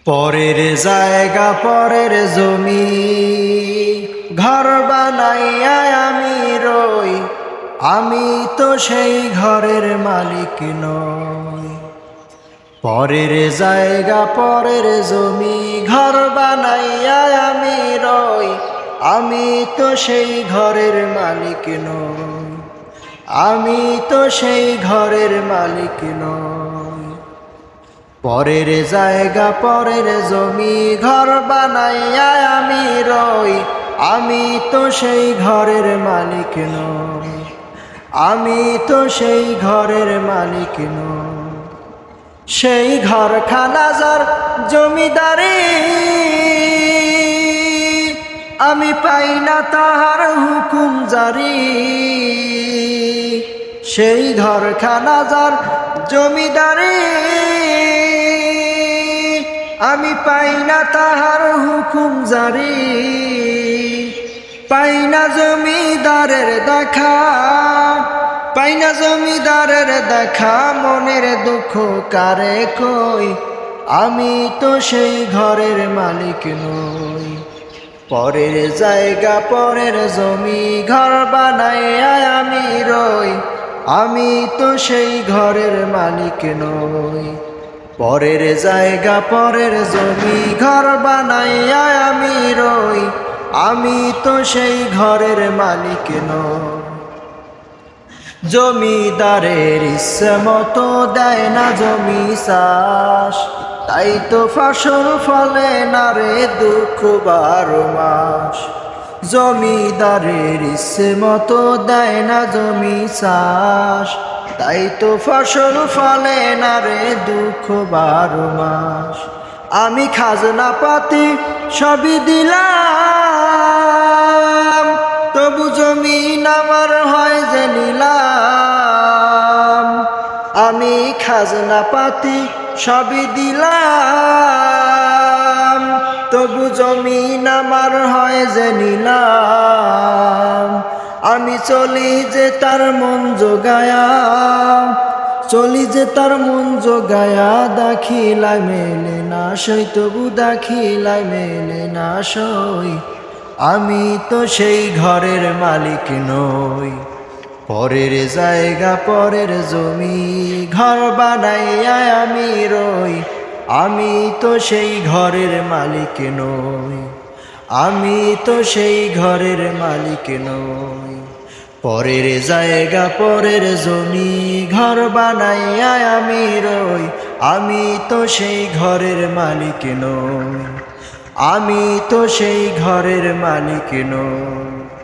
পরের জায়গা পরের জমি ঘর বানাইয়া আমি রই, আমি তো সেই ঘরের মালিক নই। পরের জায়গা পরের জমি ঘর বানাইয়া আমি রই, আমি তো সেই ঘরের মালিক নই, আমি তো সেই ঘরের মালিক নই। পরের জায়গা পরের জমি ঘর বানাইয়া আমি রই, আমি তো সেই ঘরের মালিক নই, আমি তো সেই ঘরের মালিক নই। সেই ঘরখানা যার জমিদারি, আমি পাই না তাহার হুকুম জারি। সেই ঘরখানা যার জমিদারি, আমি পাই না তাহার হুকুম জারি। পাই না জমিদারের দেখা, পাই না জমিদারের দেখা, মনের দুঃখ কারে কই, আমি তো সেই ঘরের মালিক নই। পরের জায়গা পরের জমি ঘর বানাইয়া আমি রই, আমি তো সেই ঘরের মালিক নই। পরের জায়গা পরের জমি ঘর বানাইয়া আমি রই, আমি তো সেই ঘরের মালিক নই। জমিদারের ইচ্ছে মতো দেয় না জমি চাষ, তাই তো ফসল ফলে না রে দুঃখ 12 মাস। জমিদারের ইচ্ছে মতো দেয় না জমি চাষ, তাই তো ফসল ফলে না রে দুঃখ 12 মাস। আমি খাজনা পাতি সবই দিলাম, তবু জমিন আমার হয় যে নিলাম। আমি খাজনা পাতি সবই দিলাম, তবু জমিন আমার হয় যে নিলাম। আমি চলি যে তার মন জোগায়া, চলি যে তার মন জোগায়া, দাখিলায় মেলে না সই, তবু দাখিলায় মেলে না সই, আমি তো সেই ঘরের মালিক নই। পরের জায়গা পরের জমি ঘর বানাইয়া আমি রই, আমি তো সেই ঘরের মালিক নই, আমি তো সেই ঘরের মালিক নই। পরের জায়গা পরের জমি ঘর বানাইয়া আমি রই, আমি তো সেই ঘরের মালিক নই, আমি তো সেই ঘরের মালিক নই।